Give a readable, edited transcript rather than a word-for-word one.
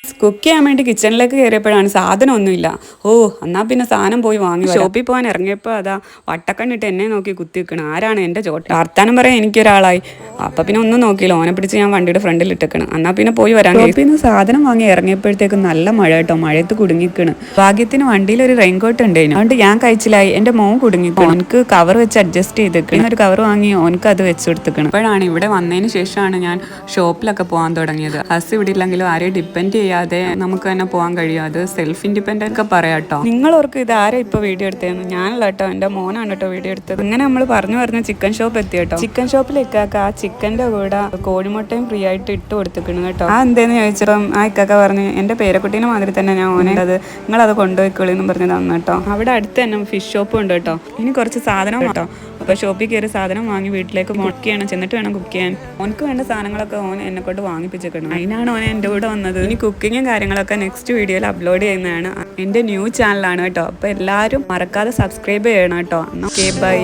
Cook ചെയ്യാൻ വേണ്ടി കിച്ചണിലേക്ക് കയറിയപ്പോഴാണ് സാധനമൊന്നുമില്ല. എന്നാൽ പിന്നെ സാധനം പോയി വാങ്ങി. ഷോപ്പിൽ പോകാൻ ഇറങ്ങിയപ്പോൾ അതാ വട്ടക്കണ്ണിട്ട് എന്നെ നോക്കി കുത്തി വെക്കണം. ആരാണ് എൻ്റെ ചോട്ട വർത്താനം പറയാൻ എനിക്കൊരാളായി. അപ്പം പിന്നെ ഒന്നും നോക്കിയില്ല, ഓനെ പിടിച്ച് ഞാൻ വണ്ടിയുടെ ഫ്രണ്ടിൽ ഇട്ടേക്കണം. എന്നാൽ പിന്നെ പോയി വരാൻ. ഷോപ്പിൽ നിന്ന് സാധനം വാങ്ങി ഇറങ്ങിയപ്പോഴത്തേക്ക് നല്ല മഴ കേട്ടോ, മഴയത്ത് കുടുങ്ങിക്കണം. ഭാഗ്യത്തിന് വണ്ടിയിൽ ഒരു റെയിൻകോട്ട് ഉണ്ടായിരുന്നു, അതുകൊണ്ട് ഞാൻ കഴിച്ചില്ലായി. എൻ്റെ മോൻ കുടുങ്ങിക്കണം. ഓനക്ക് കവർ വെച്ച് അഡ്ജസ്റ്റ് ചെയ്തേക്കണം. ഒരു കവർ വാങ്ങി ഓനക്ക് അത് വെച്ച് കൊടുത്തേക്കണം. അപ്പോഴാണ് ഇവിടെ വന്നതിന് ശേഷമാണ് ഞാൻ ഷോപ്പിലൊക്കെ പോകാൻ തുടങ്ങിയത്. ഹസ് ഇവിടെ ഇല്ലെങ്കിലും ആരെയും ഡിപ്പെൻഡ് ചെയ്യാതെ നമുക്ക് തന്നെ പോകാൻ കഴിയും. അത് സെൽഫ് ഇൻഡിപെൻഡൻ്റ് ഒക്കെ പറയാം കേട്ടോ. നിങ്ങളോർക്ക് ഇത് ആരാ ഇപ്പോൾ വീഡിയോ എടുത്തതെന്ന്? ഞാനല്ല കേട്ടോ, എൻ്റെ മോനാണ് കേട്ടോ വീഡിയോ എടുത്തത്. അങ്ങനെ നമ്മൾ പറഞ്ഞ ചിക്കൻ ഷോപ്പ് എത്തി കേട്ടോ. ചിക്കൻ ഷോപ്പിലേക്കാക്ക ആ ചിക്കൻ്റെ കൂടെ കോഴിമുട്ടയും ഫ്രീ ആയിട്ട് ഇട്ട് കൊടുത്തിക്കണം കേട്ടോ. ആ എന്തേന്ന് ചോദിച്ചപ്പം ആ ഇക്കാക്ക പറഞ്ഞ് എൻ്റെ പേരക്കുട്ടീനെ മാതിരി തന്നെ ഞാൻ ഓനെ അത് നിങ്ങളത് കൊണ്ടുപോയിക്കോളിന്ന് പറഞ്ഞ് തന്നു കേട്ടോ. അവിടെ അടുത്ത് തന്നെ ഫിഷ് ഷോപ്പും ഉണ്ട് കേട്ടോ. ഇനി കുറച്ച് സാധനം കേട്ടോ. അപ്പോൾ ഷോപ്പിൽ കയറി സാധനം വാങ്ങി വീട്ടിലേക്ക് കുക്ക് ചെയ്യണം, ചെന്നിട്ട് വേണം കുക്ക് ചെയ്യാൻ. ഓനക്ക് വേണ്ട സാധനങ്ങളൊക്കെ ഓൻ എന്നെ കൊണ്ട് വാങ്ങിപ്പിച്ചേക്കണം. അതിനാണ് ഓൻ എൻ്റെ കൂടെ വന്നത്. ഇനി കുക്കിങ്ങും കാര്യങ്ങളൊക്കെ നെക്സ്റ്റ് വീഡിയോയിൽ അപ്ലോഡ് ചെയ്യുന്നതാണ്. എൻ്റെ ന്യൂ ചാനലാണ് കേട്ടോ. അപ്പോൾ എല്ലാവരും മറക്കാതെ സബ്സ്ക്രൈബ് ചെയ്യണം കേട്ടോ. Okay, by.